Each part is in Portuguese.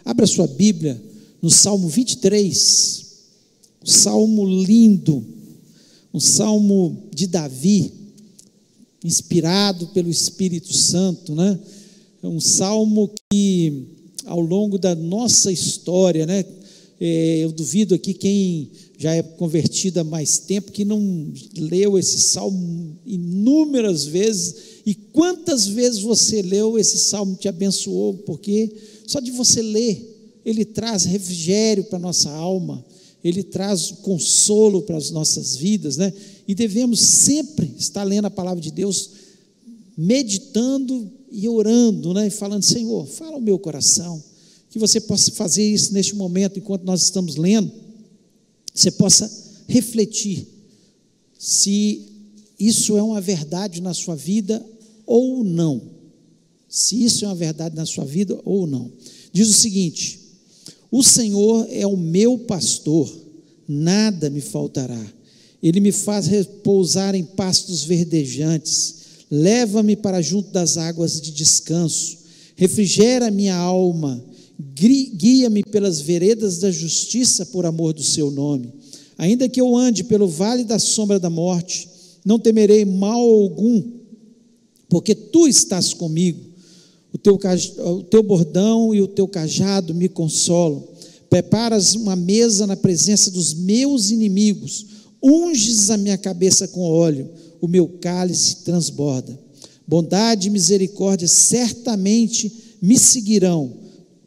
Abra sua Bíblia no Salmo 23, um salmo lindo, um salmo de Davi, inspirado pelo Espírito Santo, né? É um salmo que, ao longo da nossa história, né? Eu duvido aqui quem já é convertido há mais tempo, que não leu esse salmo inúmeras vezes. E quantas vezes você leu esse salmo, te abençoou, porque só de você ler, ele traz refrigério para a nossa alma, ele traz consolo para as nossas vidas, né? E devemos sempre estar lendo a palavra de Deus, meditando e orando, né? E falando: Senhor, fala ao meu coração, que você possa fazer isso neste momento, enquanto nós estamos lendo, você possa refletir se isso é uma verdade na sua vida ou não, se isso é uma verdade na sua vida ou não. Diz o seguinte: o Senhor é o meu pastor, nada me faltará, Ele me faz repousar em pastos verdejantes, leva-me para junto das águas de descanso, refrigera a minha alma, guia-me pelas veredas da justiça por amor do seu nome. Ainda que eu ande pelo vale da sombra da morte, não temerei mal algum, porque tu estás comigo. O teu bordão e o teu cajado me consolam. Preparas uma mesa na presença dos meus inimigos, unges a minha cabeça com óleo, o meu cálice transborda. Bondade e misericórdia certamente me seguirão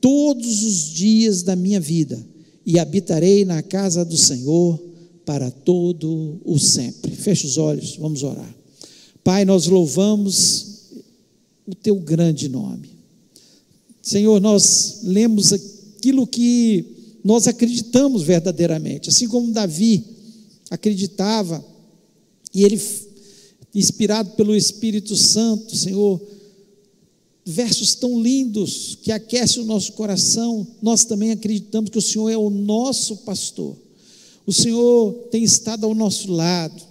todos os dias da minha vida, e habitarei na casa do Senhor para todo o sempre. Feche os olhos, vamos orar. Pai, nós louvamos o teu grande nome. Senhor, nós lemos aquilo que nós acreditamos verdadeiramente, assim como Davi acreditava, e ele, inspirado pelo Espírito Santo, Senhor, versos tão lindos que aquecem o nosso coração. Nós também acreditamos que o Senhor é o nosso pastor, o Senhor tem estado ao nosso lado,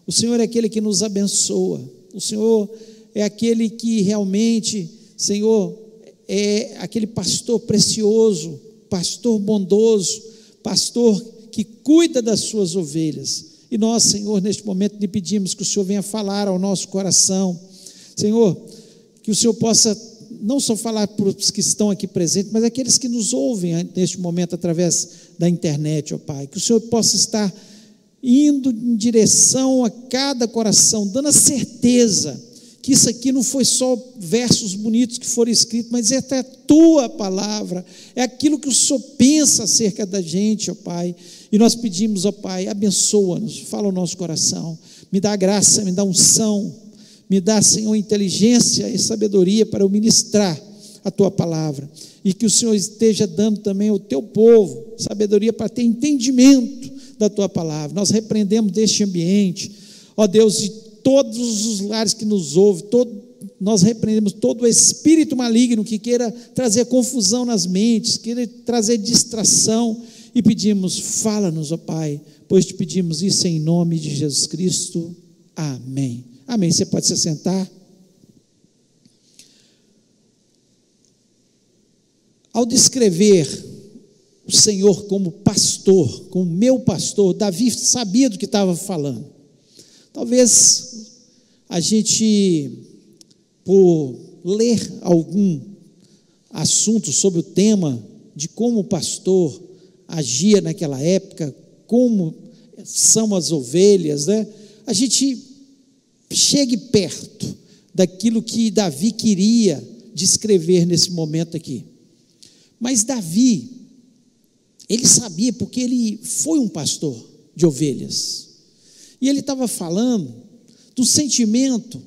o Senhor é aquele que nos abençoa, o Senhor é aquele que realmente, Senhor, é aquele pastor precioso, pastor bondoso, pastor que cuida das suas ovelhas. E nós, Senhor, neste momento lhe pedimos que o Senhor venha falar ao nosso coração, Senhor, que o Senhor possa não só falar para os que estão aqui presentes, mas aqueles que nos ouvem neste momento através da internet, ó Pai, que o Senhor possa estar indo em direção a cada coração, dando a certeza que isso aqui não foi só versos bonitos que foram escritos, mas é até a tua palavra, é aquilo que o Senhor pensa acerca da gente, ó Pai. E nós pedimos, ó Pai, abençoa-nos, fala o nosso coração, me dá graça, me dá unção, me dá, Senhor, inteligência e sabedoria para eu ministrar a tua palavra, e que o Senhor esteja dando também ao teu povo sabedoria para ter entendimento da tua palavra. Nós repreendemos deste ambiente, ó Deus, de todos os lares que nos ouvem, nós repreendemos todo o espírito maligno que queira trazer confusão nas mentes, queira trazer distração, e pedimos: fala-nos, ó Pai, pois te pedimos isso em nome de Jesus Cristo, amém. Amém, você pode se sentar. Ao descrever o Senhor como pastor, como meu pastor, Davi sabia do que estava falando. Talvez a gente, por ler algum assunto sobre o tema de como o pastor agia naquela época, como são as ovelhas, né? A gente chegue perto daquilo que Davi queria descrever nesse momento aqui. Mas Davi, ele sabia, porque ele foi um pastor de ovelhas, e ele estava falando do sentimento,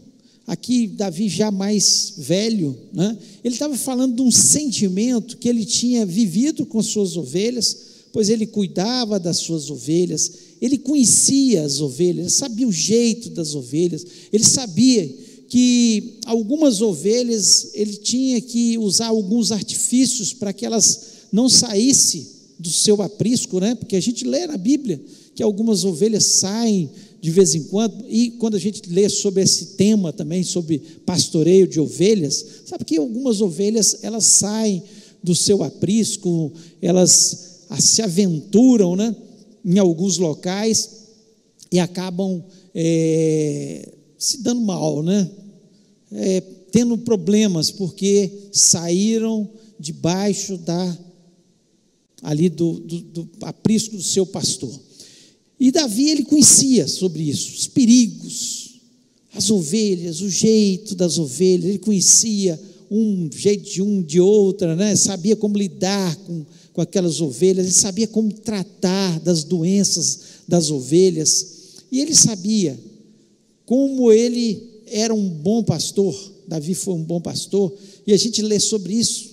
aqui Davi já mais velho, né? Ele estava falando de um sentimento que ele tinha vivido com suas ovelhas, pois ele cuidava das suas ovelhas, ele conhecia as ovelhas, sabia o jeito das ovelhas, ele sabia que algumas ovelhas, ele tinha que usar alguns artifícios para que elas não saíssem do seu aprisco, né? Porque a gente lê na Bíblia que algumas ovelhas saem de vez em quando, e quando a gente lê sobre esse tema também, sobre pastoreio de ovelhas, sabe que algumas ovelhas, elas saem do seu aprisco, elas se aventuram, né, em alguns locais e acabam se dando mal, né? Tendo problemas, porque saíram debaixo ali do aprisco do seu pastor. E Davi, ele conhecia sobre isso, os perigos, as ovelhas, o jeito das ovelhas, ele conhecia um jeito de outra, né? Sabia como lidar com aquelas ovelhas, ele sabia como tratar das doenças das ovelhas, e ele sabia como ele era um bom pastor. Davi foi um bom pastor, e a gente lê sobre isso,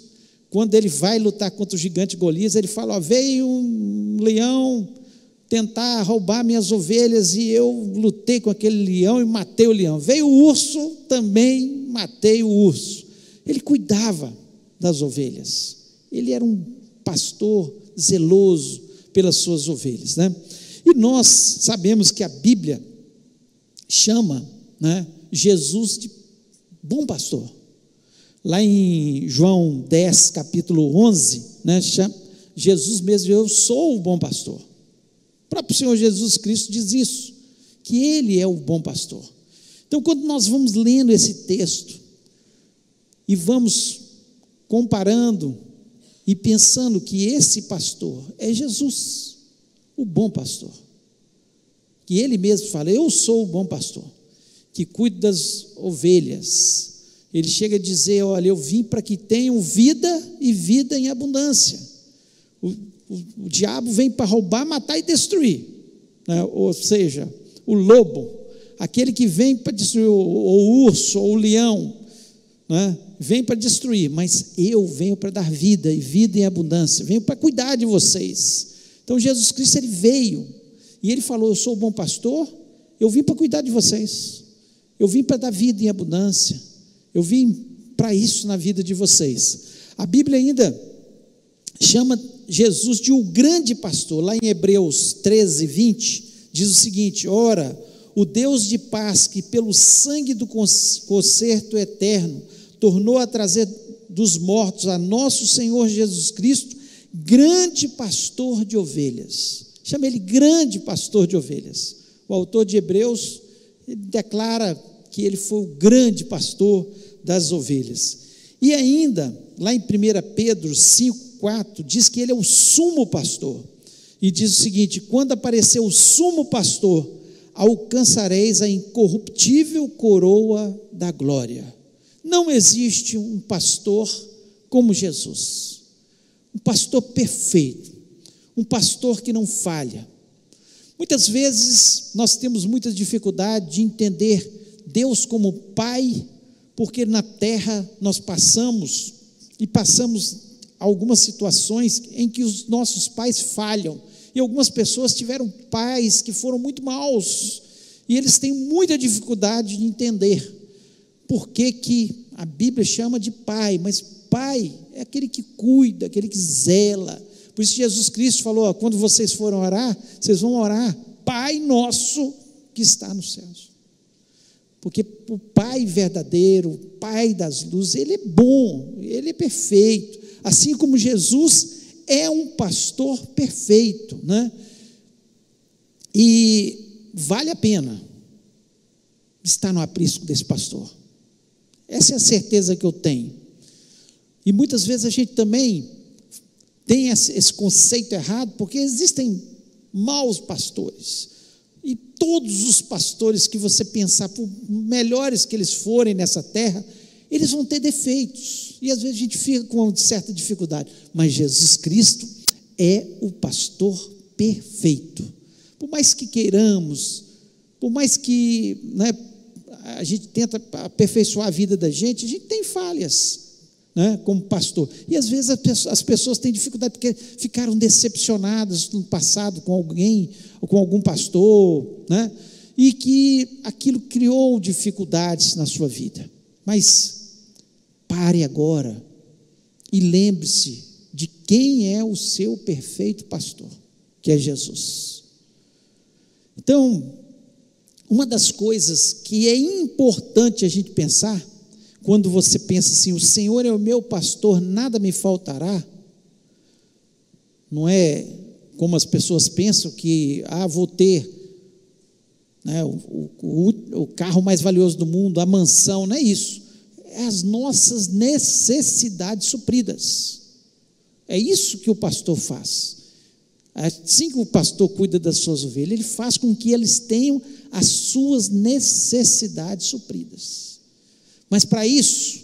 quando ele vai lutar contra o gigante Golias, ele fala, veio um leão tentar roubar minhas ovelhas, e eu lutei com aquele leão e matei o leão, veio o urso, também matei o urso. Ele cuidava das ovelhas, ele era um pastor zeloso pelas suas ovelhas, né? E nós sabemos que a Bíblia chama, né, Jesus de bom pastor. Lá em João 10, capítulo 11, né, Jesus mesmo, eu sou o bom pastor. O próprio Senhor Jesus Cristo diz isso, que Ele é o bom pastor. Então, quando nós vamos lendo esse texto e vamos comparando e pensando que esse pastor é Jesus, o bom pastor, que Ele mesmo fala, eu sou o bom pastor, que cuida das ovelhas. Ele chega a dizer, olha, eu vim para que tenham vida e vida em abundância. O diabo vem para roubar, matar e destruir, né? Ou seja, o lobo, aquele que vem para destruir, o urso, ou o leão, né? Vem para destruir, mas eu venho para dar vida e vida em abundância, venho para cuidar de vocês. Então Jesus Cristo, ele veio, e ele falou, eu sou o bom pastor, eu vim para cuidar de vocês, eu vim para dar vida em abundância, eu vim para isso na vida de vocês. A Bíblia ainda chama Jesus de o grande pastor. Lá em Hebreus 13, 20, diz o seguinte, ora, o Deus de paz, que pelo sangue do concerto eterno, tornou a trazer dos mortos a nosso Senhor Jesus Cristo, grande pastor de ovelhas. Chama ele grande pastor de ovelhas. O autor de Hebreus declara que ele foi o grande pastor das ovelhas. E ainda, lá em 1 Pedro 5:4, diz que ele é o sumo pastor, e diz o seguinte, quando aparecer o sumo pastor, alcançareis a incorruptível coroa da glória. Não existe um pastor como Jesus, um pastor perfeito, um pastor que não falha. Muitas vezes nós temos muita dificuldade de entender Deus como Pai, porque na terra nós passamos algumas situações em que os nossos pais falham, e algumas pessoas tiveram pais que foram muito maus, e eles têm muita dificuldade de entender por que a Bíblia chama de pai, mas pai é aquele que cuida, aquele que zela. Por isso Jesus Cristo falou, quando vocês forem orar, vocês vão orar, Pai nosso que está nos céus. Porque o Pai verdadeiro, o Pai das luzes, Ele é bom, Ele é perfeito, assim como Jesus é um pastor perfeito, né? E vale a pena estar no aprisco desse pastor, essa é a certeza que eu tenho. E muitas vezes a gente também tem esse conceito errado, porque existem maus pastores, e todos os pastores que você pensar, por melhores que eles forem nessa terra, eles vão ter defeitos, e às vezes a gente fica com uma certa dificuldade, mas Jesus Cristo é o pastor perfeito. Por mais que queiramos, por mais que, né, a gente tenta aperfeiçoar a vida da gente tem falhas, né, como pastor, e às vezes as pessoas têm dificuldade porque ficaram decepcionadas no passado com alguém, ou com algum pastor, né, e que aquilo criou dificuldades na sua vida. Mas pare agora e lembre-se de quem é o seu perfeito pastor, que é Jesus. Então, uma das coisas que é importante a gente pensar, quando você pensa assim, o Senhor é o meu pastor, nada me faltará, não é como as pessoas pensam que, vou ter, né, o carro mais valioso do mundo, a mansão, não é isso, é as nossas necessidades supridas, é isso que o pastor faz. Assim que o pastor cuida das suas ovelhas, ele faz com que eles tenham as suas necessidades supridas. Mas para isso,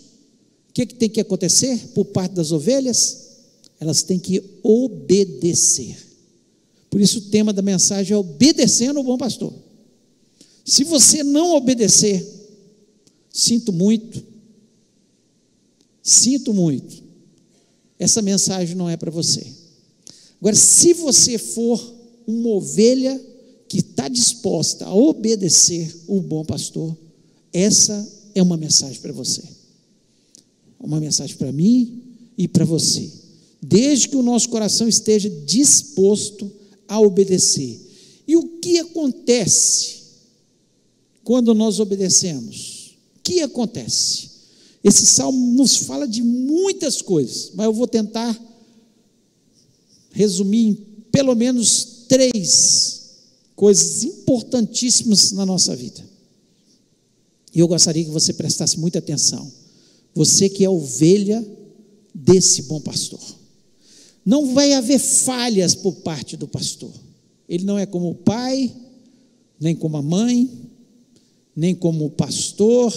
o que tem que acontecer por parte das ovelhas? Elas têm que obedecer. Por isso o tema da mensagem é obedecendo ao bom pastor. Se você não obedecer, sinto muito, essa mensagem não é para você. Agora, se você for uma ovelha que está disposta a obedecer o bom pastor, essa é uma mensagem para você, uma mensagem para mim e para você, desde que o nosso coração esteja disposto a obedecer. E o que acontece quando nós obedecemos? O que acontece? Esse salmo nos fala de muitas coisas, mas eu vou tentar resumir em pelo menos 3 coisas importantíssimas na nossa vida. E eu gostaria que você prestasse muita atenção. Você que é ovelha desse bom pastor. Não vai haver falhas por parte do pastor. Ele não é como o pai, nem como a mãe, nem como o pastor,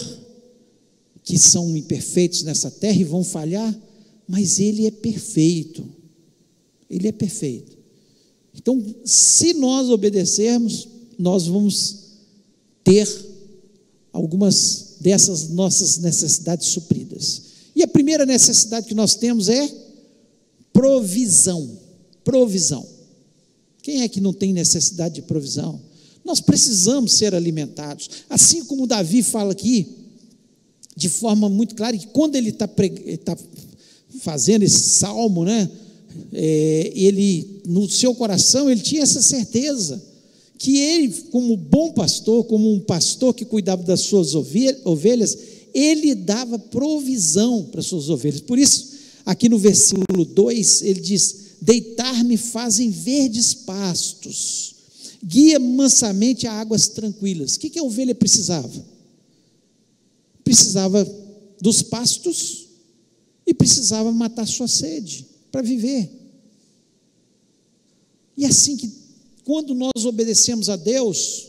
que são imperfeitos nessa terra e vão falhar, mas ele é perfeito. Ele é perfeito. Então, se nós obedecermos, nós vamos ter algumas dessas nossas necessidades supridas. E a primeira necessidade que nós temos é provisão. Provisão. Quem é que não tem necessidade de provisão? Nós precisamos ser alimentados. Assim como Davi fala aqui, de forma muito clara, que quando ele está fazendo esse salmo, né? Ele, no seu coração, ele tinha essa certeza, que ele, como bom pastor, como um pastor que cuidava das suas ovelhas, ele dava provisão para as suas ovelhas. Por isso, aqui no versículo 2, ele diz: deitar-me fazem verdes pastos, guia mansamente a águas tranquilas. O que a ovelha precisava? Precisava dos pastos e precisava matar sua sede para viver. E assim que, quando nós obedecemos a Deus,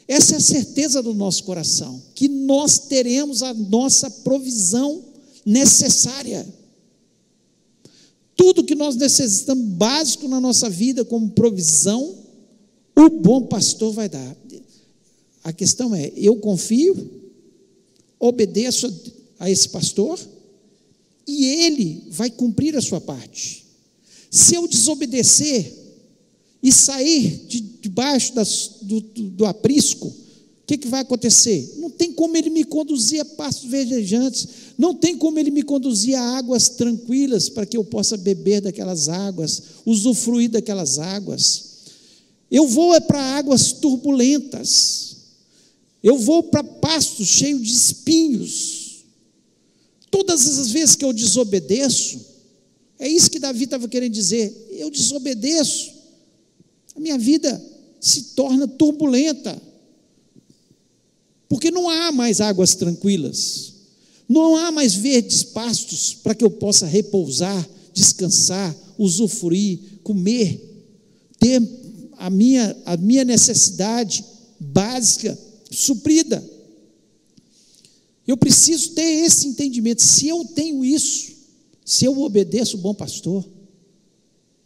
essa é a certeza do nosso coração, que nós teremos a nossa provisão necessária. Tudo que nós necessitamos básico na nossa vida como provisão, o bom pastor vai dar. A questão é, eu confio, obedeço a esse pastor, e ele vai cumprir a sua parte. Se eu desobedecer e sair debaixo do aprisco, o que vai acontecer? Não tem como ele me conduzir a pastos verdejantes, não tem como ele me conduzir a águas tranquilas, para que eu possa beber daquelas águas, usufruir daquelas águas. Eu vou para águas turbulentas, eu vou para pastos cheios de espinhos. Todas as vezes que eu desobedeço, é isso que Davi estava querendo dizer, eu desobedeço, a minha vida se torna turbulenta, porque não há mais águas tranquilas, não há mais verdes pastos para que eu possa repousar, descansar, usufruir, comer, ter a minha necessidade básica suprida. Eu preciso ter esse entendimento. Se eu tenho isso, se eu obedeço o bom pastor,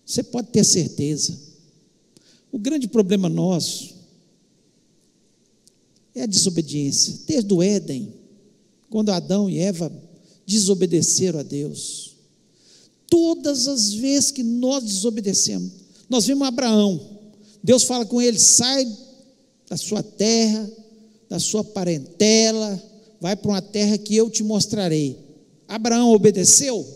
você pode ter certeza. O grande problema nosso é a desobediência. Desde o Éden, quando Adão e Eva desobedeceram a Deus, todas as vezes que nós desobedecemos, nós vimos Abraão, Deus fala com ele: sai da sua terra, da sua parentela, vai para uma terra que eu te mostrarei. Abraão obedeceu?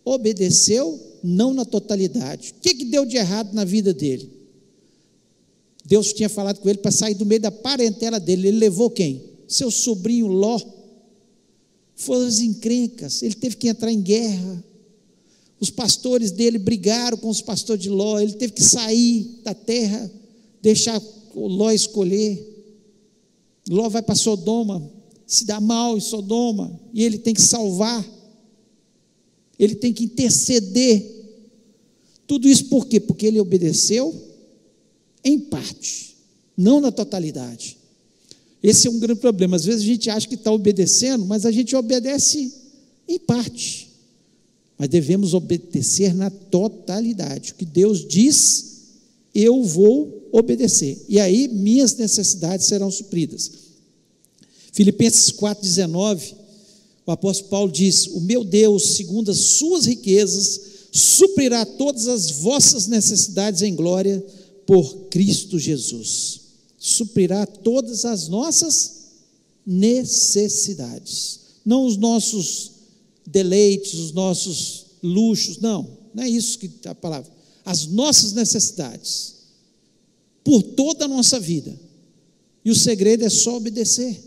Obedeceu, não na totalidade. O que deu de errado na vida dele? Deus tinha falado com ele para sair do meio da parentela dele. Ele levou quem? Seu sobrinho Ló. foram as encrencas, ele teve que entrar em guerra, os pastores dele brigaram com os pastores de Ló, ele teve que sair da terra, deixar o Ló escolher. Ló vai para Sodoma, se dá mal em Sodoma, e ele tem que salvar, ele tem que interceder. Tudo isso por quê? Porque ele obedeceu em parte, não na totalidade. Esse é um grande problema. Às vezes a gente acha que está obedecendo, mas a gente obedece em parte. Mas devemos obedecer na totalidade. O que Deus diz, eu vou obedecer. E aí minhas necessidades serão supridas. Filipenses 4,19, o apóstolo Paulo diz: o meu Deus, segundo as suas riquezas, suprirá todas as vossas necessidades em glória por Cristo Jesus. Suprirá todas as nossas necessidades, não os nossos deleites, os nossos luxos, não é isso que a palavra, as nossas necessidades, por toda a nossa vida, e o segredo é só obedecer.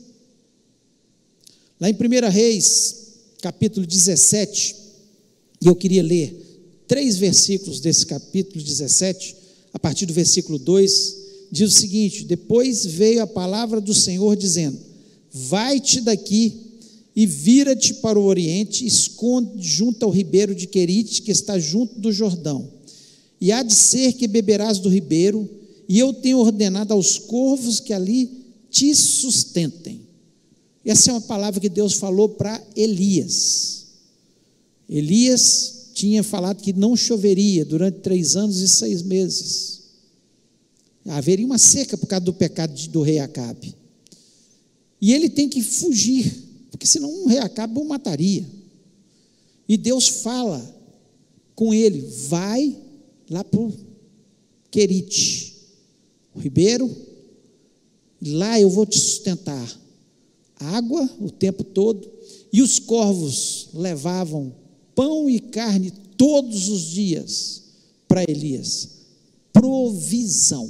Lá em 1 Reis, capítulo 17, e eu queria ler 3 versículos desse capítulo 17, a partir do versículo 2, diz o seguinte: depois veio a palavra do Senhor dizendo: vai-te daqui e vira-te para o oriente, esconde junto ao ribeiro de Querite, que está junto do Jordão, e há de ser que beberás do ribeiro, e eu tenho ordenado aos corvos que ali te sustentem. Essa é uma palavra que Deus falou para Elias. Elias tinha falado que não choveria durante 3 anos e 6 meses. Haveria uma seca por causa do pecado do rei Acabe. E ele tem que fugir, porque senão o rei Acabe o mataria. E Deus fala com ele: vai lá para o Querite, o ribeiro, lá eu vou te sustentar. Água o tempo todo, e os corvos levavam pão e carne todos os dias para Elias. Provisão.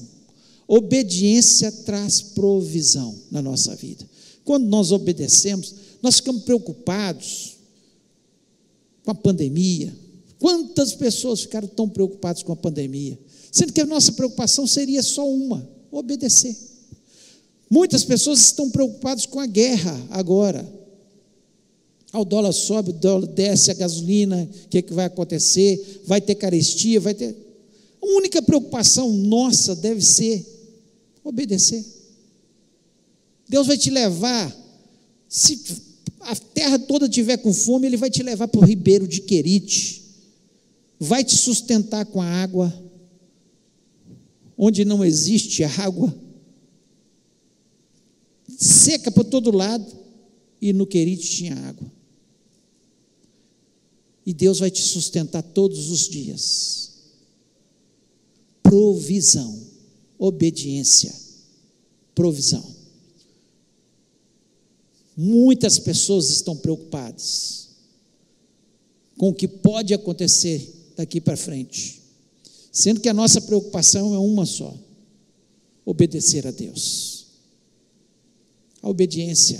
Obediência traz provisão na nossa vida. Quando nós obedecemos, nós ficamos preocupados com a pandemia. Quantas pessoas ficaram tão preocupadas com a pandemia? Sendo que a nossa preocupação seria só uma: obedecer. Muitas pessoas estão preocupadas com a guerra agora. O dólar sobe, o dólar desce, a gasolina, o que vai acontecer? Vai ter carestia, vai ter... A única preocupação nossa deve ser obedecer. Deus vai te levar, se a terra toda estiver com fome, Ele vai te levar para o ribeiro de Querite, vai te sustentar com a água, onde não existe água, seca por todo lado, e no Querite tinha água. E Deus vai te sustentar todos os dias. Provisão, obediência, provisão. Muitas pessoas estão preocupadas com o que pode acontecer daqui para frente, sendo que a nossa preocupação é uma só: obedecer a Deus. A obediência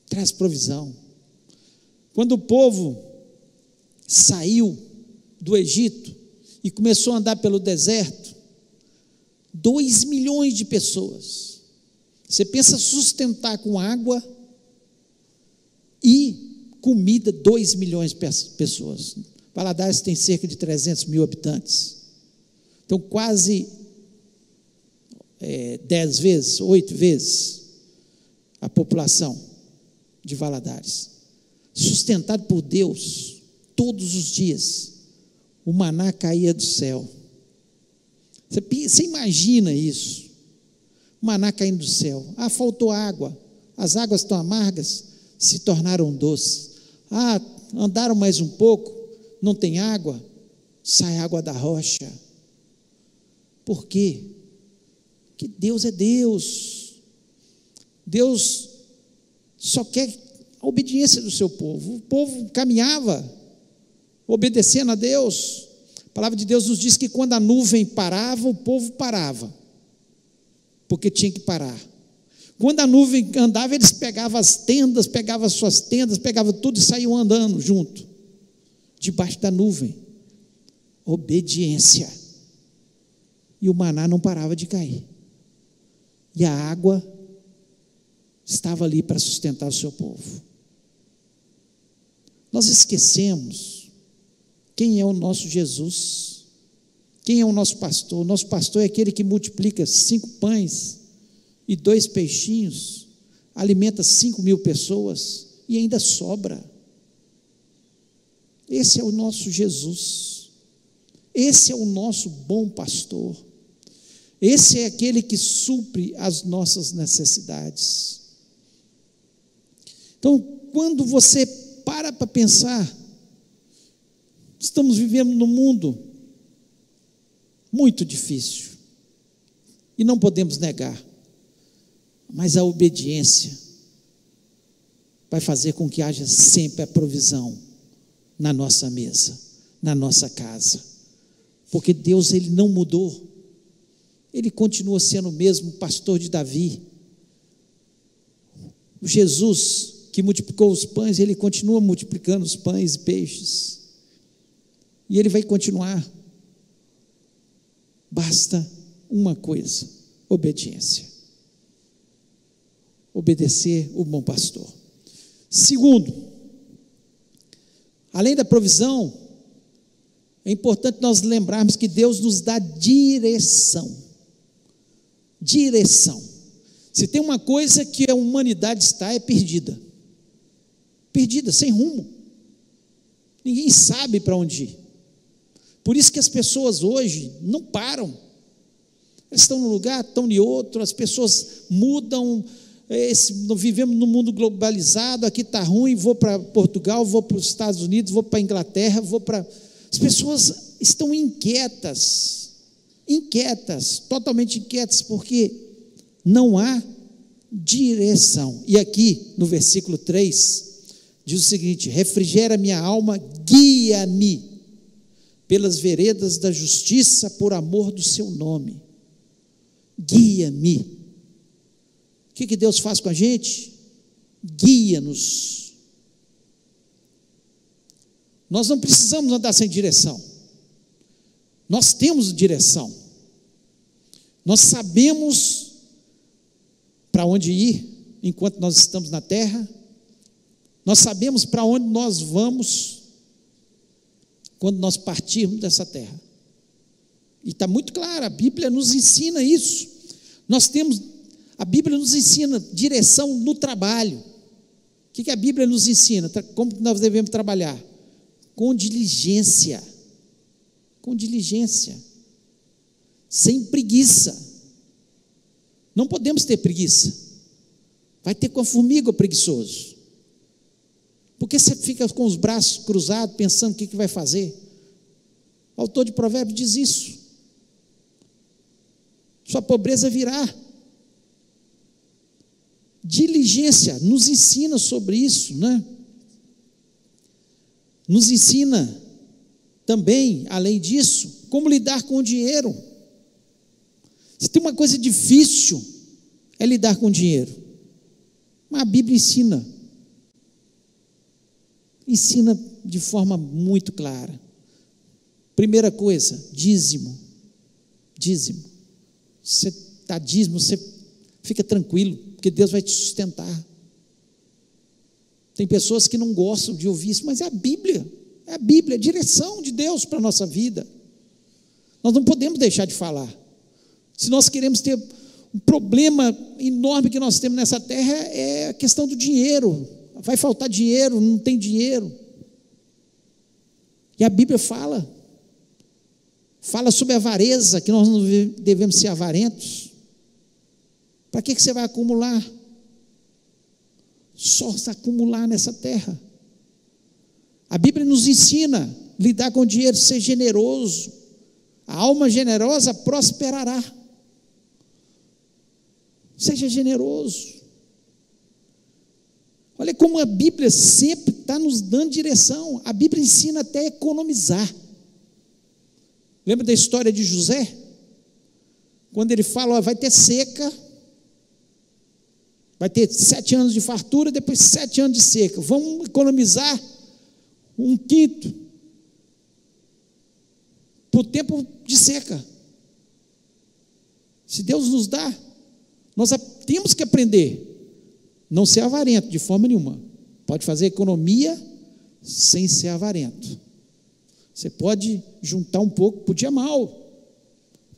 traz provisão. Quando o povo saiu do Egito e começou a andar pelo deserto, 2 milhões de pessoas. Você pensa sustentar com água e comida 2 milhões de pessoas. Valadares tem cerca de 300 mil habitantes. Então quase 10 vezes, 8 vezes a população de Valadares, sustentado por Deus. Todos os dias o maná caía do céu. Você imagina isso? O maná caindo do céu. Faltou água, as águas estão amargas, se tornaram doces. Andaram mais um pouco, não tem água, sai água da rocha. Por quê? Porque Deus é Deus. Deus só quer a obediência do seu povo. O povo caminhava obedecendo a Deus. A palavra de Deus nos diz que quando a nuvem parava, o povo parava, porque tinha que parar. Quando a nuvem andava, eles pegavam as tendas, pegavam as suas tendas, pegavam tudo e saíam andando junto, debaixo da nuvem. Obediência. E o maná não parava de cair. E a água estava ali para sustentar o seu povo. Nós esquecemos quem é o nosso Jesus, quem é o nosso pastor. O nosso pastor é aquele que multiplica 5 pães e 2 peixinhos, alimenta 5.000 pessoas e ainda sobra. Esse é o nosso Jesus, esse é o nosso bom pastor, esse é aquele que supre as nossas necessidades. Então, quando você para pensar, estamos vivendo num mundo muito difícil, e não podemos negar, mas a obediência vai fazer com que haja sempre a provisão na nossa mesa, na nossa casa, porque Deus, Ele não mudou, Ele continua sendo o mesmo pastor de Davi. O Jesus que multiplicou os pães, Ele continua multiplicando os pães e peixes, e Ele vai continuar. Basta uma coisa: obediência. Obedecer o bom pastor. Segundo, além da provisão, é importante nós lembrarmos que Deus nos dá direção. Direção. Se tem uma coisa que a humanidade está, é perdida. Perdida, sem rumo. Ninguém sabe para onde ir. Por isso que as pessoas hoje não param. Elas estão num lugar, estão em outro, as pessoas mudam. Vivemos num mundo globalizado, aqui está ruim, vou para Portugal, vou para os Estados Unidos, vou para a Inglaterra, as pessoas estão inquietas, totalmente inquietas, porque não há direção. E aqui no versículo 3, diz o seguinte: refrigera minha alma, guia-me pelas veredas da justiça, por amor do seu nome. Guia-me. O que Deus faz com a gente? Guia-nos. Nós não precisamos andar sem direção. Nós temos direção. Nós sabemos para onde ir enquanto nós estamos na terra. Nós sabemos para onde nós vamos quando nós partirmos dessa terra. E está muito claro, a Bíblia nos ensina isso. A Bíblia nos ensina direção no trabalho. O que a Bíblia nos ensina? Como nós devemos trabalhar? Com diligência. Com diligência. Sem preguiça. Não podemos ter preguiça. Vai ter com a formiga, preguiçoso. Porque você fica com os braços cruzados, pensando o que vai fazer. O autor de Provérbios diz isso. Sua pobreza virá. Diligência nos ensina sobre isso, né? Nos ensina também, além disso, como lidar com o dinheiro. Se tem uma coisa difícil, é lidar com o dinheiro. Mas a Bíblia ensina de forma muito clara. Primeira coisa, dízimo. Você dá dízimo, você fica tranquilo, porque Deus vai te sustentar. Tem pessoas que não gostam de ouvir isso, mas é a Bíblia, é a direção de Deus para a nossa vida. Nós não podemos deixar de falar. Se nós queremos ter um problema enorme que nós temos nessa terra, é a questão do dinheiro. Vai faltar dinheiro, não tem dinheiro. E a Bíblia fala sobre a avareza, que nós não devemos ser avarentos. Para que você vai acumular? Só se acumular nessa terra. A Bíblia nos ensina a lidar com o dinheiro, ser generoso. A alma generosa prosperará. Seja generoso. Olha como a Bíblia sempre está nos dando direção. A Bíblia ensina até a economizar. Lembra da história de José? Quando ele fala, vai ter seca, Vai ter 7 anos de fartura, depois 7 anos de seca. Vamos economizar 1/5 para o tempo de seca. Se Deus nos dá, nós temos que aprender. Não ser avarento de forma nenhuma. Pode fazer economia sem ser avarento. Você pode juntar um pouco para o dia mau,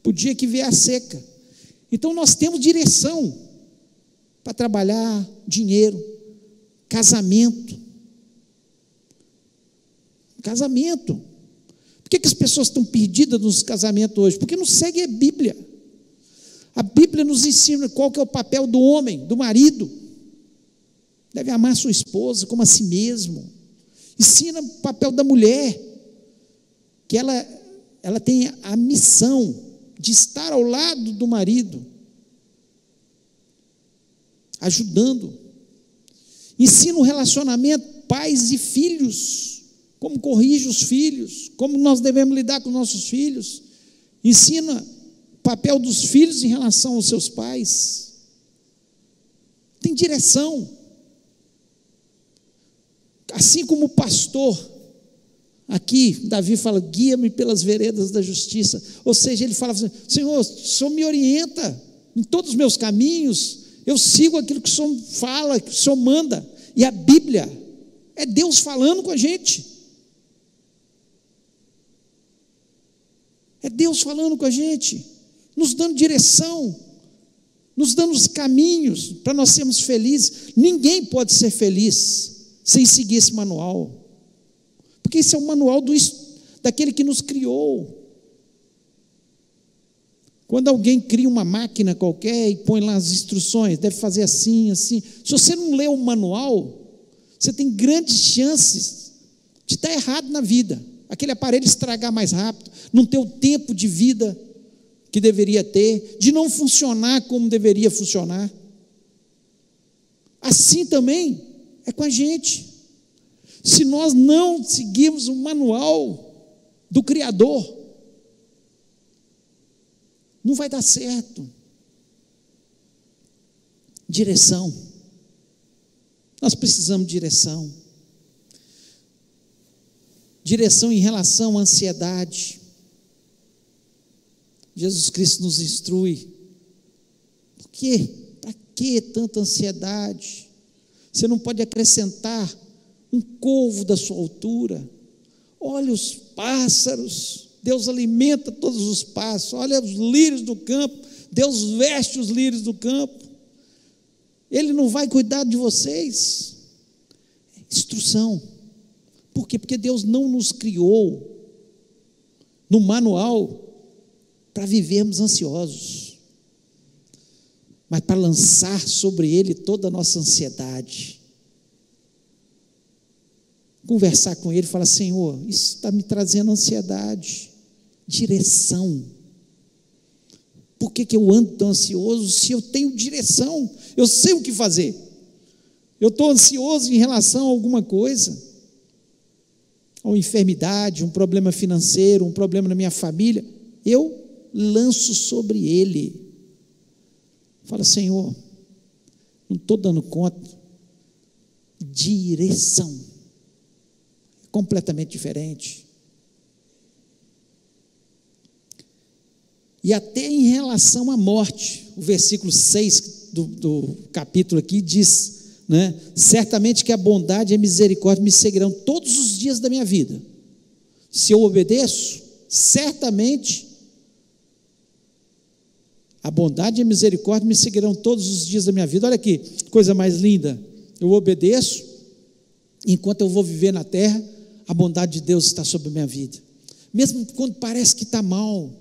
para o dia que vier a seca. Então nós temos direção para trabalhar, dinheiro, casamento. Casamento. Por que as pessoas estão perdidas nos casamentos hoje? Porque não seguem a Bíblia. A Bíblia nos ensina qual que é o papel do homem, do marido. Deve amar sua esposa como a si mesmo. Ensina o papel da mulher, que ela tem a missão de estar ao lado do marido, ajudando. Ensina o relacionamento pais e filhos, como corrige os filhos, como nós devemos lidar com nossos filhos. Ensina o papel dos filhos em relação aos seus pais. Tem direção. Assim como o pastor, aqui, Davi fala, guia-me pelas veredas da justiça. Ou seja, ele fala assim, Senhor, o Senhor me orienta em todos os meus caminhos, eu sigo aquilo que o Senhor fala, que o Senhor manda. E a Bíblia é Deus falando com a gente. É Deus falando com a gente, nos dando direção, nos dando os caminhos para nós sermos felizes. Ninguém pode ser feliz sem seguir esse manual, porque esse é o manual daquele que nos criou. Quando alguém cria uma máquina qualquer e põe lá as instruções, deve fazer assim, assim. Se você não lê o manual, você tem grandes chances de estar errado na vida. Aquele aparelho estragar mais rápido, não ter o tempo de vida que deveria ter, de não funcionar como deveria funcionar. Assim também é com a gente. Se nós não seguirmos o manual do Criador, não vai dar certo. Direção. Nós precisamos de direção. Direção em relação à ansiedade. Jesus Cristo nos instrui. Por quê? Para que tanta ansiedade? Você não pode acrescentar um covo da sua altura. Olha os pássaros, Deus alimenta todos os pássaros. Olha os lírios do campo, Deus veste os lírios do campo. Ele não vai cuidar de vocês? Instrução. Por quê? Porque Deus não nos criou no manual para vivermos ansiosos, mas para lançar sobre Ele toda a nossa ansiedade. Conversar com Ele e falar, Senhor, isso está me trazendo ansiedade, direção. Por que eu ando tão ansioso se eu tenho direção? Eu sei o que fazer. Eu estou ansioso em relação a alguma coisa, a uma enfermidade, um problema financeiro, um problema na minha família, eu lanço sobre Ele. Fala, Senhor, não estou dando conta. Direção. Completamente diferente. E até em relação à morte, o versículo 6 do capítulo aqui diz, né, certamente que a bondade e a misericórdia me seguirão todos os dias da minha vida. Se eu obedeço, certamente a bondade e a misericórdia me seguirão todos os dias da minha vida. Olha aqui, coisa mais linda. Eu obedeço, enquanto eu vou viver na terra, a bondade de Deus está sobre a minha vida. Mesmo quando parece que está mal,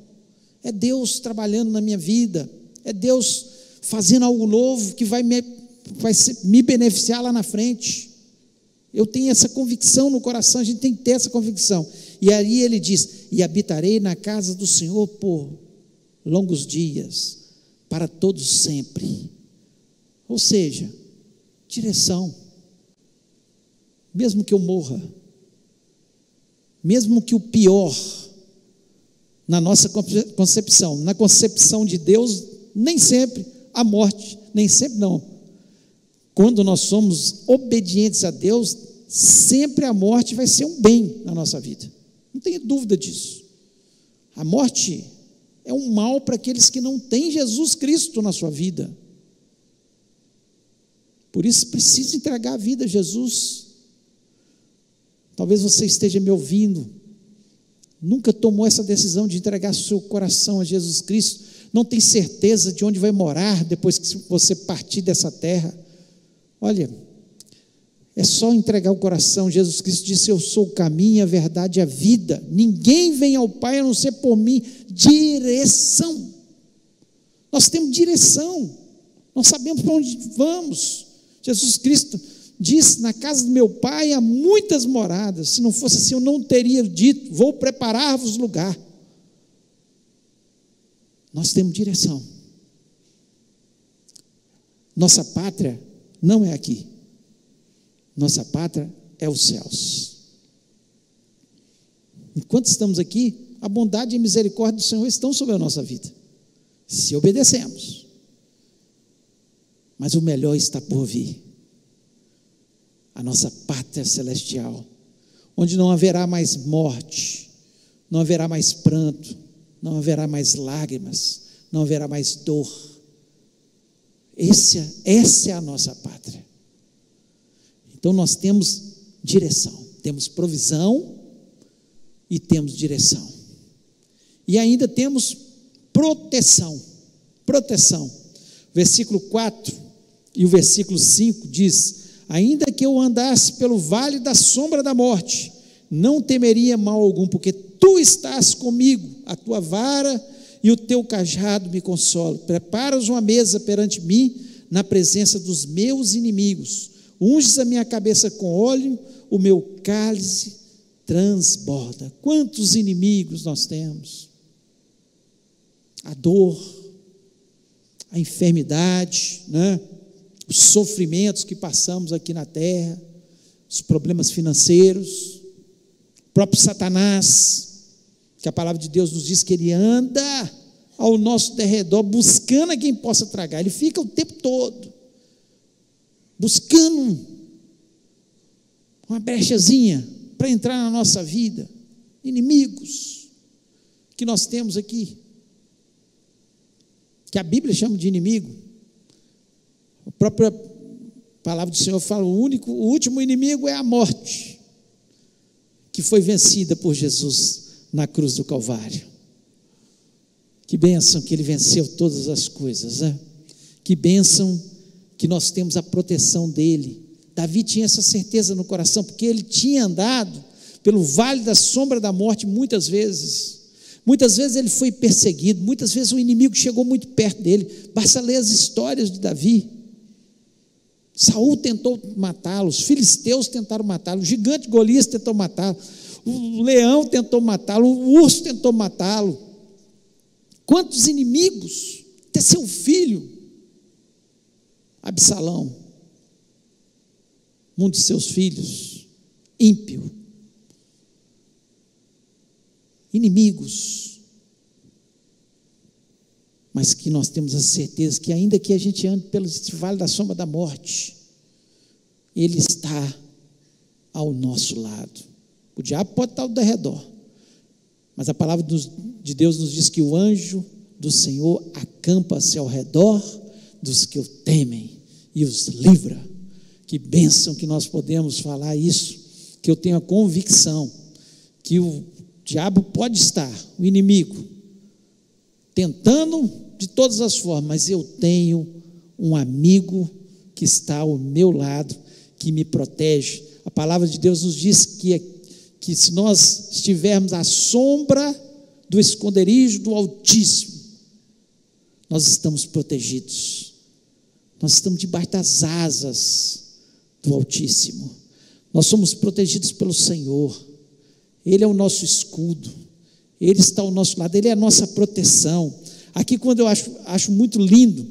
é Deus trabalhando na minha vida, é Deus fazendo algo novo que vai me beneficiar lá na frente. Eu tenho essa convicção no coração, a gente tem que ter essa convicção. E aí ele diz, e habitarei na casa do Senhor por longos dias, para todos sempre. Ou seja, direção. Mesmo que eu morra, mesmo que o pior, na nossa concepção, na concepção de Deus, nem sempre a morte, nem sempre não, quando nós somos obedientes a Deus, sempre a morte vai ser um bem na nossa vida, não tenha dúvida disso. A morte é um mal para aqueles que não têm Jesus Cristo na sua vida. Por isso precisa entregar a vida a Jesus. Talvez você esteja me ouvindo, nunca tomou essa decisão de entregar seu coração a Jesus Cristo, não tem certeza de onde vai morar depois que você partir dessa terra. Olha, é só entregar o coração. Jesus Cristo disse: eu sou o caminho, a verdade e a vida, ninguém vem ao Pai a não ser por mim. Direção, nós temos direção, nós sabemos para onde vamos. Jesus Cristo disse: na casa do meu Pai há muitas moradas, se não fosse assim eu não teria dito, vou preparar-vos lugar. Nós temos direção, nossa pátria não é aqui, nossa pátria é os céus. Enquanto estamos aqui, a bondade e a misericórdia do Senhor estão sobre a nossa vida, se obedecemos, mas o melhor está por vir, a nossa pátria celestial, onde não haverá mais morte, não haverá mais pranto, não haverá mais lágrimas, não haverá mais dor. Essa é a nossa pátria. Então nós temos direção, temos provisão e temos direção, e ainda temos proteção. Versículo 4 e o versículo 5 diz: ainda que eu andasse pelo vale da sombra da morte, não temeria mal algum, porque tu estás comigo, a tua vara e o teu cajado me consolam. Preparas uma mesa perante mim, na presença dos meus inimigos, unges a minha cabeça com óleo, o meu cálice transborda. Quantos inimigos nós temos? A dor, a enfermidade, né? Os sofrimentos que passamos aqui na terra, os problemas financeiros, o próprio Satanás, que a palavra de Deus nos diz que ele anda ao nosso derredor, buscando a quem possa tragar. Ele fica o tempo todo buscando uma brechazinha para entrar na nossa vida. Inimigos que nós temos aqui, que a Bíblia chama de inimigo. A própria palavra do Senhor fala: o último inimigo é a morte, que foi vencida por Jesus na cruz do Calvário. Que bênção que ele venceu todas as coisas, né? Que bênção que nós temos a proteção dele. Davi tinha essa certeza no coração, porque ele tinha andado pelo vale da sombra da morte muitas vezes ele foi perseguido, muitas vezes o inimigo chegou muito perto dele. Basta ler as histórias de Davi. Saul tentou matá-lo, os filisteus tentaram matá-lo, o gigante Golias tentou matá-lo, o leão tentou matá-lo, o urso tentou matá-lo. Quantos inimigos! Até seu filho Absalão, um de seus filhos, ímpio. Inimigos, mas que nós temos a certeza que ainda que a gente ande pelo vale da sombra da morte, ele está ao nosso lado. O diabo pode estar ao redor, mas a palavra de Deus nos diz que o anjo do Senhor acampa-se ao redor dos que o temem e os livra. Que bênção que nós podemos falar isso, que eu tenho a convicção que o diabo pode estar, o inimigo, tentando de todas as formas, mas eu tenho um amigo que está ao meu lado, que me protege. A palavra de Deus nos diz que se nós estivermos à sombra do esconderijo do Altíssimo, nós estamos protegidos, nós estamos debaixo das asas do Altíssimo, nós somos protegidos pelo Senhor. Ele é o nosso escudo, ele está ao nosso lado, ele é a nossa proteção. Aqui, quando eu acho muito lindo,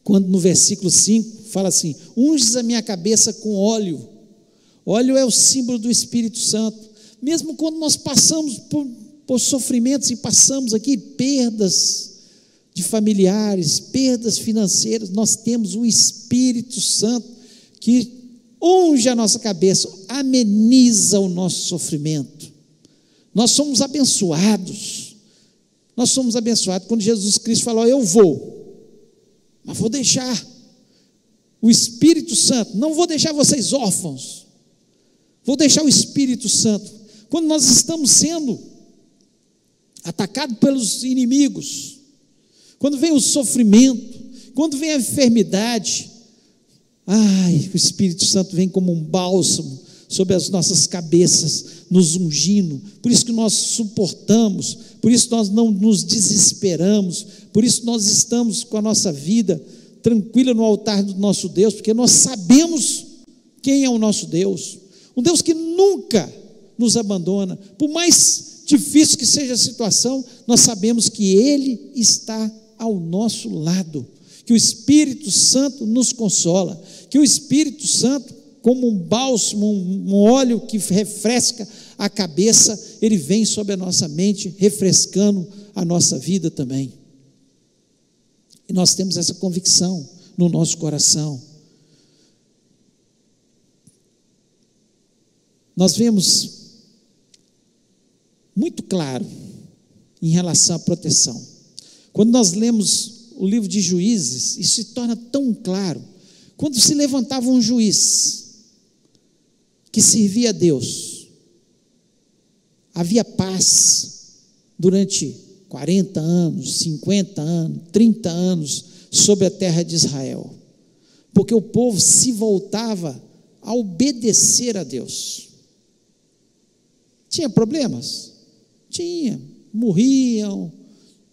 quando no versículo 5 fala assim: unges a minha cabeça com óleo. Óleo é o símbolo do Espírito Santo. Mesmo quando nós passamos por sofrimentos e passamos aqui perdas de familiares, perdas financeiras, nós temos o Espírito Santo que unge a nossa cabeça, ameniza o nosso sofrimento. Nós somos abençoados. Nós somos abençoados quando Jesus Cristo falou: eu vou, mas vou deixar o Espírito Santo, não vou deixar vocês órfãos, vou deixar o Espírito Santo. Quando nós estamos sendo atacados pelos inimigos, quando vem o sofrimento, quando vem a enfermidade, o Espírito Santo vem como um bálsamo sobre as nossas cabeças, nos ungindo. Por isso que nós suportamos, por isso nós não nos desesperamos, por isso nós estamos com a nossa vida tranquila no altar do nosso Deus, porque nós sabemos quem é o nosso Deus, um Deus que nunca nos abandona. Por mais difícil que seja a situação, nós sabemos que Ele está ao nosso lado, que o Espírito Santo nos consola, que o Espírito Santo, como um bálsamo, um óleo que refresca a cabeça, ele vem sobre a nossa mente, refrescando a nossa vida também. E nós temos essa convicção no nosso coração. Nós vemos muito claro em relação à proteção. Quando nós lemos o livro de Juízes, isso se torna tão claro. Quando se levantava um juiz que servia a Deus, havia paz durante 40 anos, 50 anos, 30 anos sobre a terra de Israel, porque o povo se voltava a obedecer a Deus. Tinha problemas? Tinha, morriam,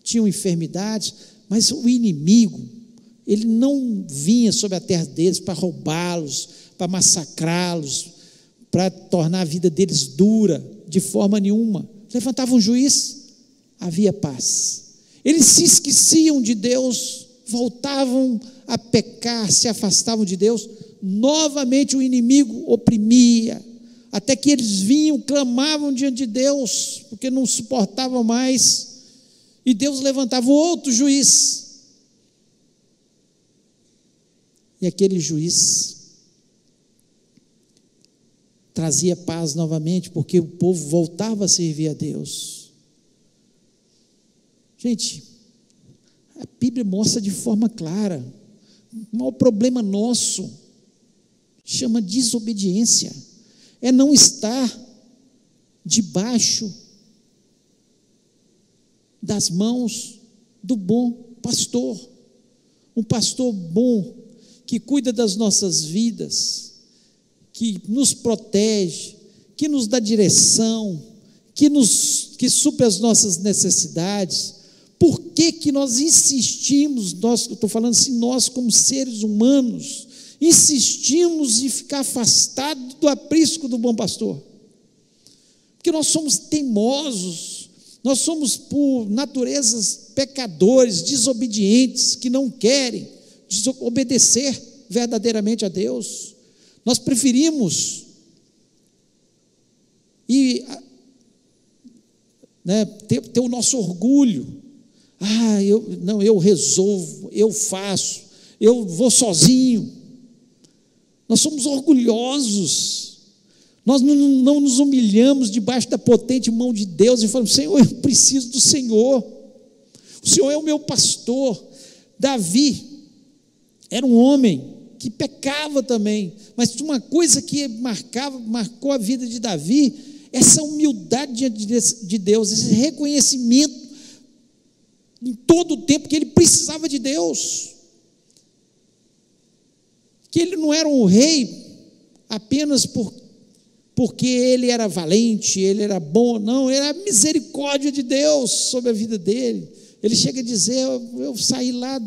tinham enfermidades, mas o inimigo, ele não vinha sobre a terra deles para roubá-los, para massacrá-los, para tornar a vida deles dura, de forma nenhuma. Levantava um juiz, havia paz. Eles se esqueciam de Deus, voltavam a pecar, se afastavam de Deus, novamente o inimigo oprimia, até que eles vinham, clamavam diante de Deus, porque não suportavam mais, e Deus levantava outro juiz, e aquele juiz trazia paz novamente, porque o povo voltava a servir a Deus. Gente, a Bíblia mostra de forma clara, o maior problema nosso chama desobediência, é não estar debaixo das mãos do bom pastor, um pastor bom, que cuida das nossas vidas, que nos protege, que nos dá direção, que supre as nossas necessidades. Por que nós insistimos, eu estou falando assim, nós como seres humanos, insistimos em ficar afastados do aprisco do bom pastor? Porque nós somos teimosos, nós somos por naturezas pecadores, desobedientes, que não querem obedecer verdadeiramente a Deus. Nós preferimos ter o nosso orgulho. Eu resolvo, eu faço, eu vou sozinho. Nós somos orgulhosos, nós não nos humilhamos debaixo da potente mão de Deus e falamos: Senhor, eu preciso do Senhor, o Senhor é o meu pastor. Davi era um homem que pecava também, mas uma coisa que marcou a vida de Davi, essa humildade diante de Deus, esse reconhecimento em todo o tempo que ele precisava de Deus, que ele não era um rei apenas porque ele era valente, ele era bom, não, era a misericórdia de Deus sobre a vida dele. Ele chega a dizer: eu saí lá,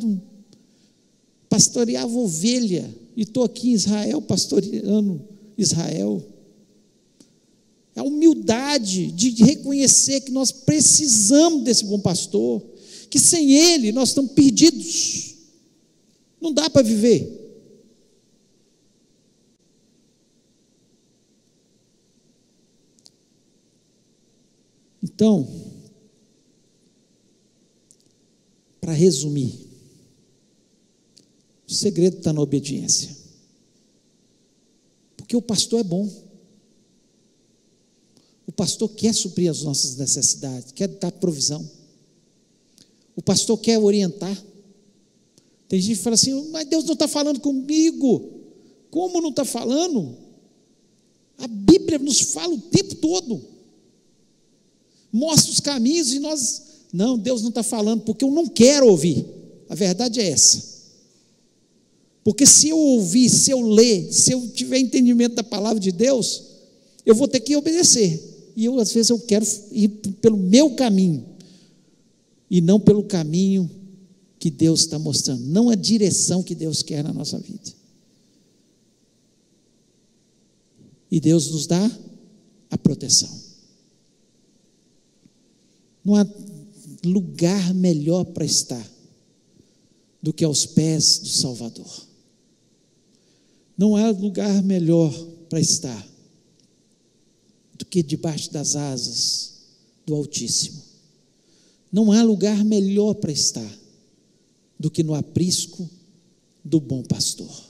pastoreava ovelha, e estou aqui em Israel, pastoreando Israel. A humildade de reconhecer que nós precisamos desse bom pastor, que sem ele nós estamos perdidos, não dá para viver. Então, Para resumir, o segredo está na obediência. Porque o pastor é bom. O pastor quer suprir as nossas necessidades, quer dar provisão. O pastor quer orientar. Tem gente que fala assim, mas Deus não está falando comigo. Como não está falando? A Bíblia nos fala o tempo todo. Mostra os caminhos e nós... Não, Deus não está falando porque eu não quero ouvir. A verdade é essa. Porque se eu ouvir, se eu ler, se eu tiver entendimento da palavra de Deus, eu vou ter que obedecer. E às vezes eu quero ir pelo meu caminho e não pelo caminho que Deus está mostrando, não a direção que Deus quer na nossa vida. E Deus nos dá a proteção. Não há lugar melhor para estar do que aos pés do Salvador. Não há lugar melhor para estar do que debaixo das asas do Altíssimo. Não há lugar melhor para estar do que no aprisco do bom pastor,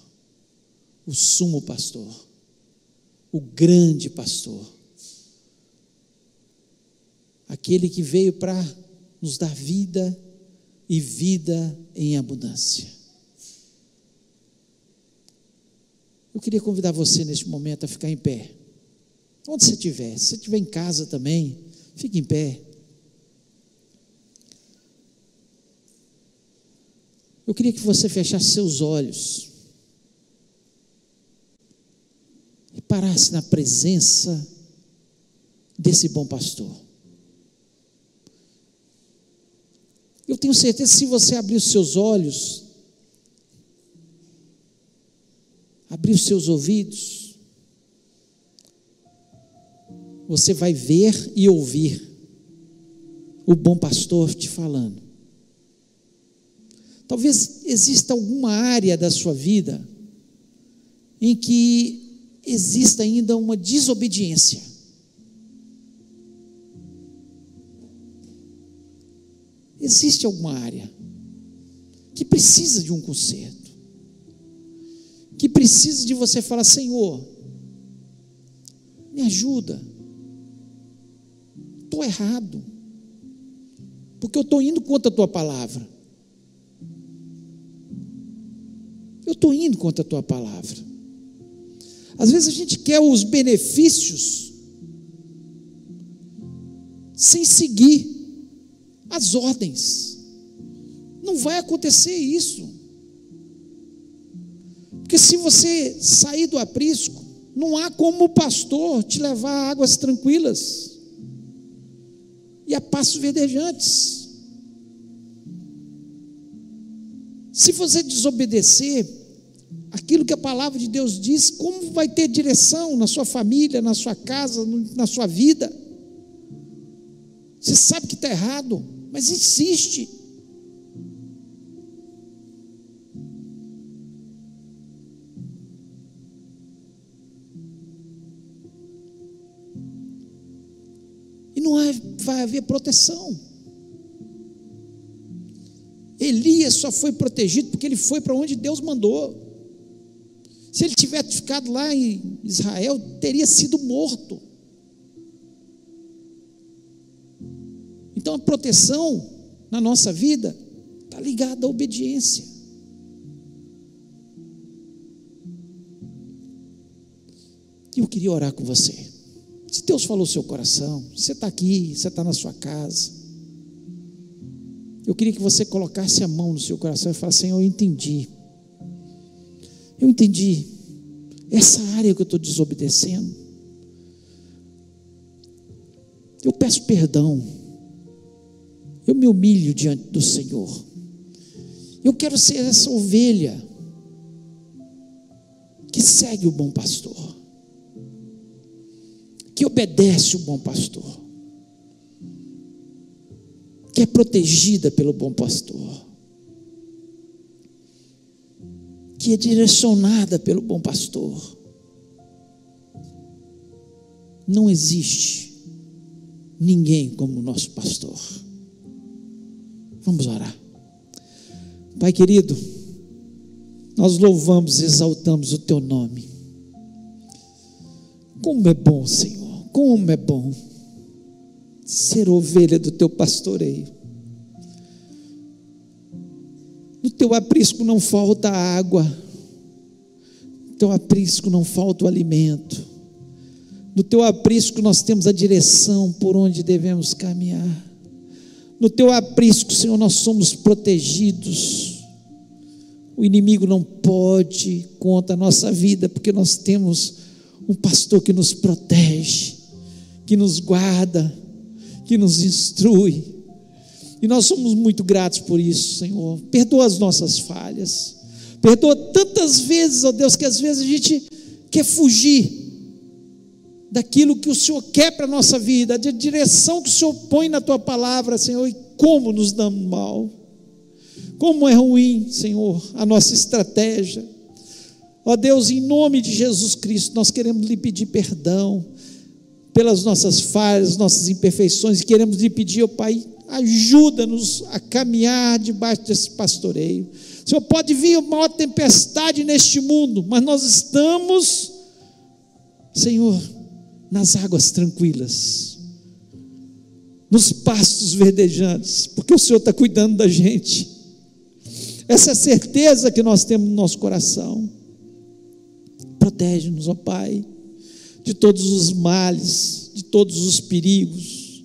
o sumo pastor, o grande pastor, aquele que veio para nos dar vida e vida em abundância. Eu queria convidar você neste momento a ficar em pé, onde você estiver. Se você estiver em casa também, fique em pé. Eu queria que você fechasse seus olhos e parasse na presença desse bom pastor. Eu tenho certeza que se você abrir os seus olhos, abrir os seus ouvidos, você vai ver e ouvir o bom pastor te falando. Talvez exista alguma área da sua vida em que exista ainda uma desobediência. Existe alguma área que precisa de um conserto, que precisa de você falar: Senhor, me ajuda, estou errado, porque eu estou indo contra a tua palavra, eu estou indo contra a tua palavra. Às vezes a gente quer os benefícios sem seguir as ordens. Não vai acontecer isso, porque se você sair do aprisco, não há como o pastor te levar a águas tranquilas e a pastos verdejantes. Se você desobedecer aquilo que a palavra de Deus diz, como vai ter direção na sua família, na sua casa, na sua vida? Você sabe que está errado, mas insiste. E não vai haver proteção. Elias só foi protegido porque ele foi para onde Deus mandou. Se ele tivesse ficado lá em Israel, teria sido morto. Então a proteção na nossa vida está ligada à obediência. E eu queria orar com você. Se Deus falou no seu coração, você está aqui, você está na sua casa, eu queria que você colocasse a mão no seu coração e falasse: Senhor, eu entendi essa área que eu estou desobedecendo, eu peço perdão, eu me humilho diante do Senhor, eu quero ser essa ovelha que segue o bom pastor, que obedece o bom pastor, que é protegida pelo bom pastor, que é direcionada pelo bom pastor. Não existe ninguém como o nosso pastor. Vamos orar. Pai querido, nós louvamos e exaltamos o Teu nome. Como é bom, Senhor, como é bom ser ovelha do Teu pastoreio. No Teu aprisco não falta água, no Teu aprisco não falta o alimento, no Teu aprisco nós temos a direção por onde devemos caminhar. No Teu aprisco, Senhor, nós somos protegidos. O inimigo não pode contra a nossa vida, porque nós temos um pastor que nos protege, que nos guarda, que nos instrui. E nós somos muito gratos por isso, Senhor. Perdoa as nossas falhas. Perdoa tantas vezes, ó Deus, que às vezes a gente quer fugir daquilo que o Senhor quer para a nossa vida, da direção que o Senhor põe na Tua palavra, Senhor, e como nos damos mal, como é ruim, Senhor, a nossa estratégia. Ó Deus, em nome de Jesus Cristo, nós queremos lhe pedir perdão pelas nossas falhas, nossas imperfeições, e queremos lhe pedir, ó Pai, ajuda-nos a caminhar debaixo desse pastoreio. Senhor, pode vir a maior tempestade neste mundo, mas nós estamos, Senhor, nas águas tranquilas, nos pastos verdejantes, porque o Senhor está cuidando da gente. Essa é a certeza que nós temos no nosso coração. Protege-nos, ó Pai, de todos os males, de todos os perigos.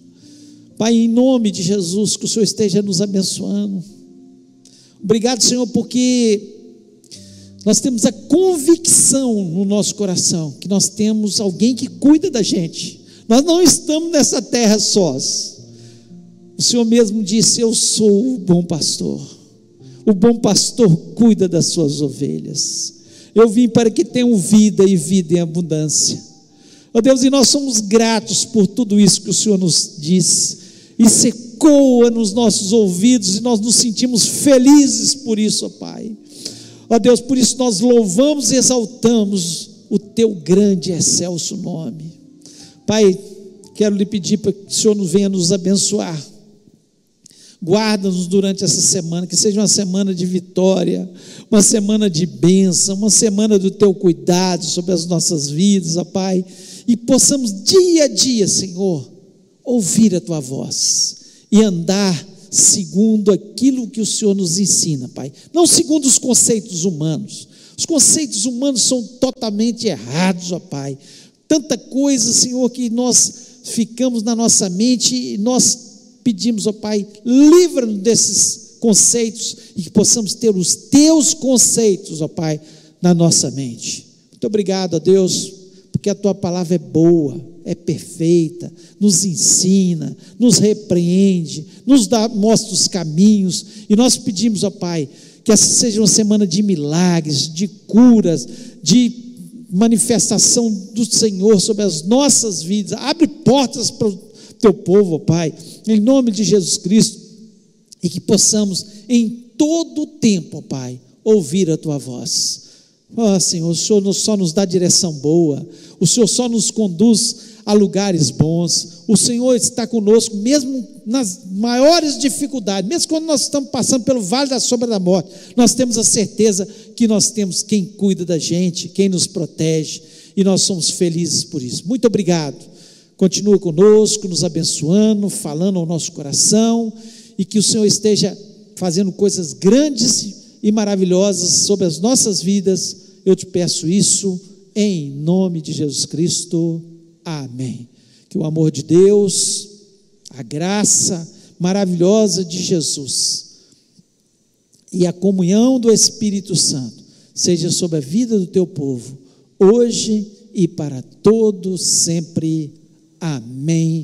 Pai, em nome de Jesus, que o Senhor esteja nos abençoando. Obrigado, Senhor, porque nós temos a convicção no nosso coração que nós temos alguém que cuida da gente. Nós não estamos nessa terra sós. O Senhor mesmo disse: eu sou o bom pastor. O bom pastor cuida das suas ovelhas. Eu vim para que tenham vida e vida em abundância. Ó Deus, e nós somos gratos por tudo isso que o Senhor nos diz. Isso ecoa nos nossos ouvidos e nós nos sentimos felizes por isso, ó Pai. Ó Deus, por isso nós louvamos e exaltamos o Teu grande e excelso nome. Pai, quero lhe pedir para que o Senhor venha nos abençoar. Guarda-nos durante essa semana, que seja uma semana de vitória, uma semana de bênção, uma semana do Teu cuidado sobre as nossas vidas, ó Pai, e possamos dia a dia, Senhor, ouvir a Tua voz e andar segundo aquilo que o Senhor nos ensina, Pai, não segundo os conceitos humanos. Os conceitos humanos são totalmente errados, ó Pai. Tanta coisa, Senhor, que nós ficamos na nossa mente e nós pedimos, ó Pai, livra-nos desses conceitos e que possamos ter os Teus conceitos, ó Pai, na nossa mente. Muito obrigado, ó Deus, porque a Tua palavra é boa, é perfeita, nos ensina, nos repreende, mostra os caminhos, e nós pedimos, ó Pai, que essa seja uma semana de milagres, de curas, de manifestação do Senhor sobre as nossas vidas. Abre portas para o Teu povo, ó Pai, em nome de Jesus Cristo, e que possamos em todo o tempo, ó Pai, ouvir a Tua voz. Ó Senhor, o Senhor só nos dá direção boa, o Senhor só nos conduz a lugares bons. O Senhor está conosco mesmo nas maiores dificuldades, mesmo quando nós estamos passando pelo vale da sombra da morte, nós temos a certeza que nós temos quem cuida da gente, quem nos protege, e nós somos felizes por isso. Muito obrigado. Continua conosco, nos abençoando, falando ao nosso coração, e que o Senhor esteja fazendo coisas grandes e maravilhosas sobre as nossas vidas. Eu te peço isso em nome de Jesus Cristo. Amém. Que o amor de Deus, a graça maravilhosa de Jesus e a comunhão do Espírito Santo seja sobre a vida do Teu povo, hoje e para todo sempre. Amém.